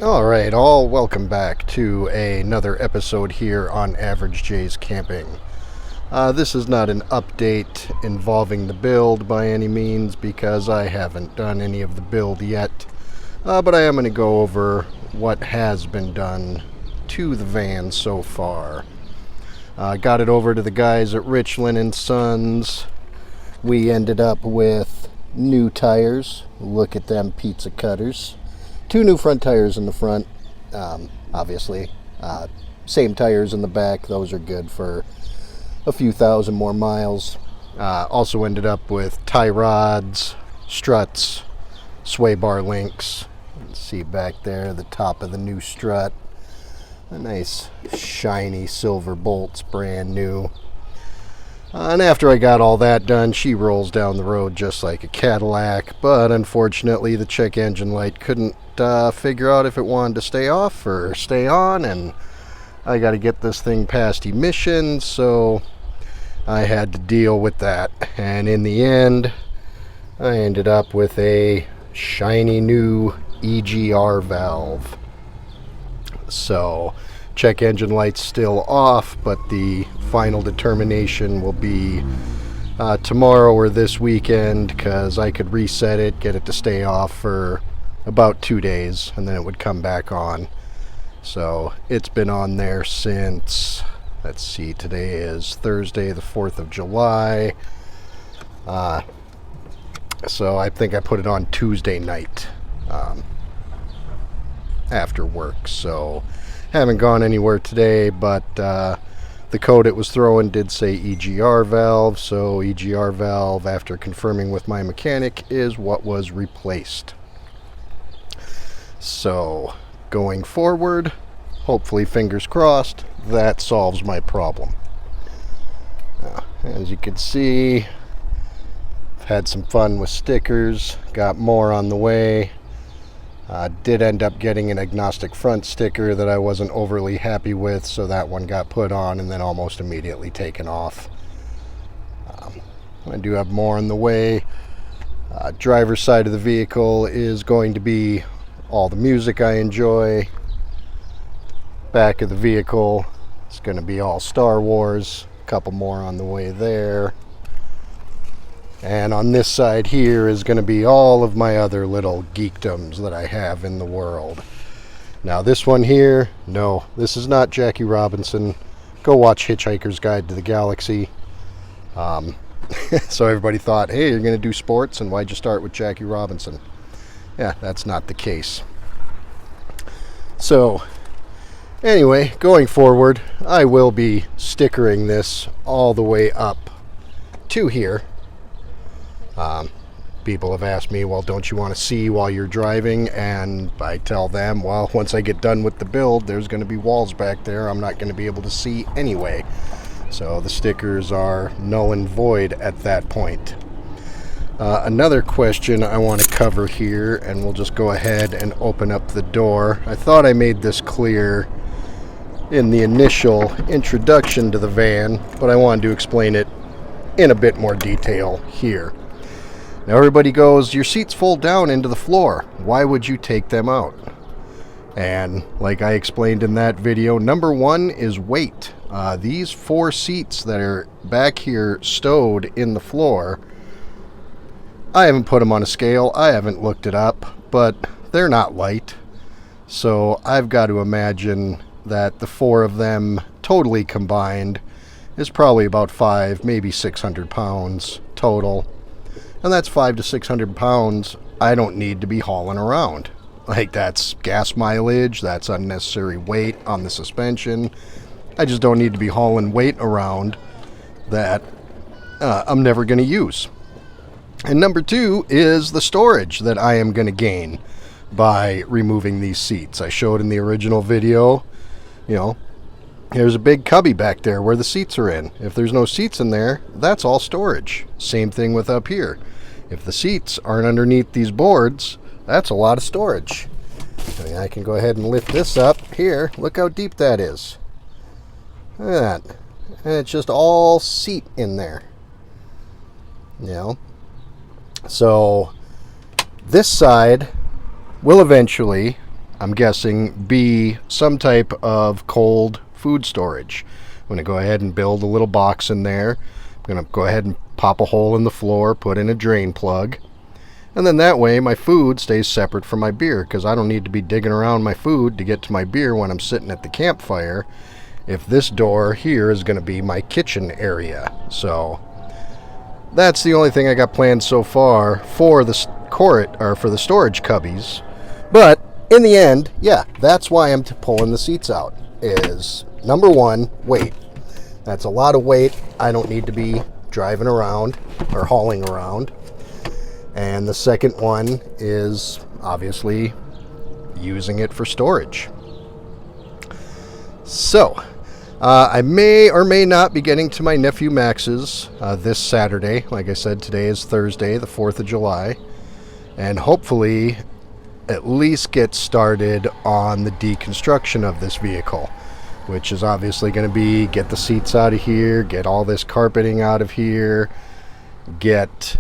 Alright, all welcome back to another episode here on Average J's Camping. This is not an update involving the build by any means because I haven't done any of the build yet, but I am going to go over what has been done to the van so far. Got it over to the guys at Richland & Sons. We ended up with new tires. Look at them pizza cutters. 2 new front tires in the front, obviously. Same tires in the back. Those are good for a few thousand more miles. Also ended up with tie rods, struts, sway bar links. You can see back there the top of the new strut. A nice shiny silver bolts, brand new. And after I got all that done, she rolls down the road just like a Cadillac, but unfortunately the check engine light couldn't figure out if it wanted to stay off or stay on, and I got to get this thing past emissions, so I had to deal with that. And in the end, I ended up with a shiny new EGR valve. So check engine light's still off, but the final determination will be tomorrow or this weekend, because I could reset it, get it to stay off for about 2 days, and then it would come back on. So it's been on there since, let's see, today is Thursday the 4th of July. So I think I put it on Tuesday night after work, so haven't gone anywhere today, but the code it was throwing did say EGR valve, so EGR valve, after confirming with my mechanic, is what was replaced. So going forward, hopefully, fingers crossed, that solves my problem. As you can see, I've had some fun with stickers, got more on the way. Did end up getting an agnostic front sticker that I wasn't overly happy with, so that one got put on and then almost immediately taken off. I do have more on the way. Driver's side of the vehicle is going to be all the music I enjoy. Back of the vehicle is going to be all Star Wars. A couple more on the way there. And on this side here is going to be all of my other little geekdoms that I have in the world. Now this one here, no, this is not Jackie Robinson. Go watch Hitchhiker's Guide to the Galaxy. So everybody thought, hey, you're going to do sports, and why'd you start with Jackie Robinson? Yeah, that's not the case. So anyway, going forward, I will be stickering this all the way up to here. People have asked me, well, don't you want to see while you're driving? And I tell them, well, once I get done with the build, there's going to be walls back there I'm not going to be able to see anyway. So the stickers are null and void at that point. Another question I want to cover here, and we'll just go ahead and open up the door. I thought I made this clear in the initial introduction to the van, but I wanted to explain it in a bit more detail here. Now everybody goes, your seats fold down into the floor. Why would you take them out? And like I explained in that video, number one is weight. These 4 seats that are back here stowed in the floor, I haven't put them on a scale. I haven't looked it up, but they're not light. So I've got to imagine that the 4 of them totally combined is probably about 5, maybe 600 pounds total. And that's 500 to 600 pounds I don't need to be hauling around. Like, that's gas mileage, that's unnecessary weight on the suspension. I just don't need to be hauling weight around that I'm never going to use. And number 2 is the storage that I am going to gain by removing these seats. I showed in the original video, you know, there's a big cubby back there where the seats are in. If there's no seats in there, that's all storage. Same thing with up here. If the seats aren't underneath these boards, that's a lot of storage. I mean, I can go ahead and lift this up here. Look how deep that is. Look at that. And it's just all seat in there. You know? So this side will eventually I'm guessing, be some type of cold food storage. I'm going to go ahead and build a little box in there. I'm going to go ahead and pop a hole in the floor, put in a drain plug, and then that way my food stays separate from my beer, because I don't need to be digging around my food to get to my beer when I'm sitting at the campfire if this door here is going to be my kitchen area. So that's the only thing I got planned so far for the for the storage cubbies. But in the end, yeah, that's why I'm pulling the seats out. Is number one, weight. That's a lot of weight. I don't need to be driving around or hauling around. And the second one is obviously using it for storage. So, I may or may not be getting to my nephew Max's this Saturday. Like I said, today is Thursday, the 4th of July. And hopefully at least get started on the deconstruction of this vehicle, which is obviously going to be get the seats out of here, get all this carpeting out of here, get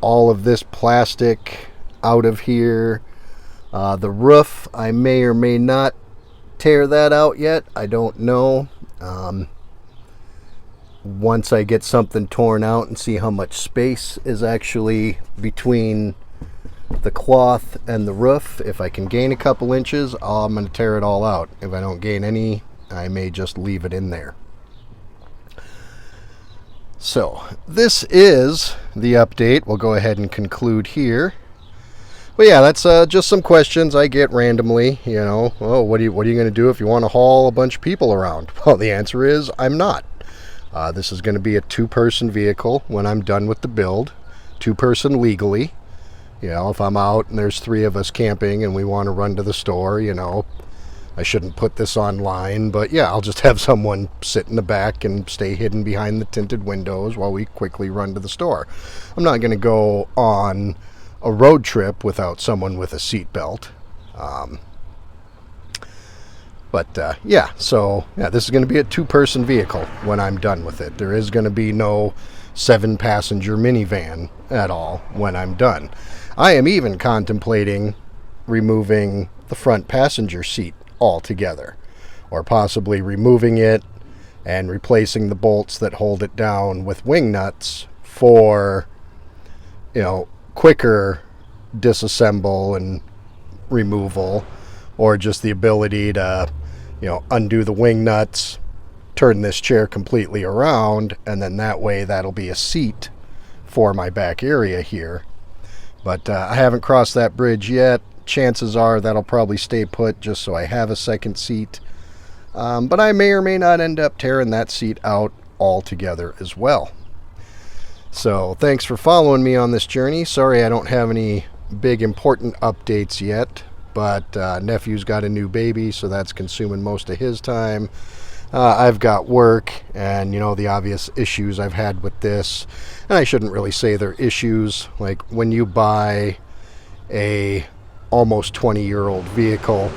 all of this plastic out of here. The roof, I may or may not tear that out yet. I don't know. Once I get something torn out and see how much space is actually between the cloth and the roof, if I can gain a couple inches, I'm going to tear it all out. If I don't gain any, I may just leave it in there. So this is the update. We'll go ahead and conclude here. But yeah, that's just some questions I get randomly. You know, oh, what are you going to do if you want to haul a bunch of people around? Well, the answer is I'm not. This is going to be a 2-person vehicle when I'm done with the build. 2-person legally. You know, if I'm out and there's 3 of us camping and we want to run to the store, you know, I shouldn't put this online, but yeah, I'll just have someone sit in the back and stay hidden behind the tinted windows while we quickly run to the store. I'm not going to go on a road trip without someone with a seatbelt. Yeah, so yeah, this is going to be a 2-person vehicle when I'm done with it. There is going to be no 7-passenger minivan at all when I'm done. I am even contemplating removing the front passenger seat altogether, or possibly removing it and replacing the bolts that hold it down with wing nuts for, you know, quicker disassemble and removal, or just the ability to, you know, undo the wing nuts, turn this chair completely around, and then that way that'll be a seat for my back area here. But I haven't crossed that bridge yet. Chances are that'll probably stay put just so I have a second seat. But I may or may not end up tearing that seat out altogether as well. So thanks for following me on this journey. Sorry I don't have any big important updates yet, but nephew's got a new baby, so that's consuming most of his time. I've got work and, you know, the obvious issues I've had with this. And I shouldn't really say they're issues. Like when you buy a almost 20-year-old vehicle,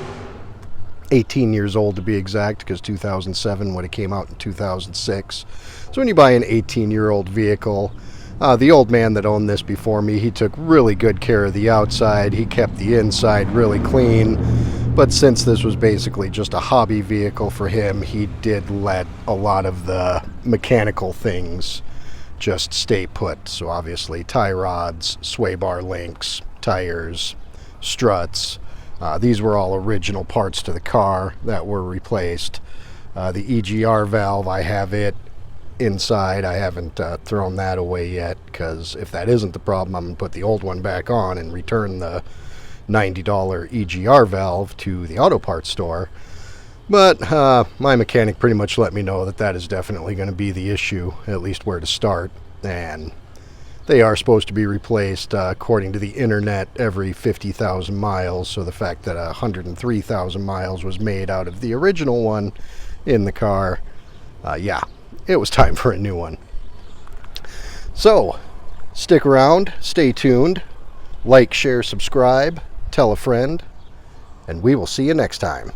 18 years old to be exact, because 2007 would have came out in 2006. So when you buy an 18-year-old vehicle, the old man that owned this before me, he took really good care of the outside. He kept the inside really clean. But since this was basically just a hobby vehicle for him, he did let a lot of the mechanical things just stay put. So obviously tie rods, sway bar links, tires, struts. These were all original parts to the car that were replaced. The EGR valve, I have it inside. I haven't thrown that away yet, because if that isn't the problem, I'm going to put the old one back on and return the $90 EGR valve to the auto parts store. But my mechanic pretty much let me know that that is definitely going to be the issue, at least where to start. And they are supposed to be replaced, according to the internet, every 50,000 miles. So the fact that 103,000 miles was made out of the original one in the car, yeah, it was time for a new one. So stick around, stay tuned, like, share, subscribe, tell a friend, and we will see you next time.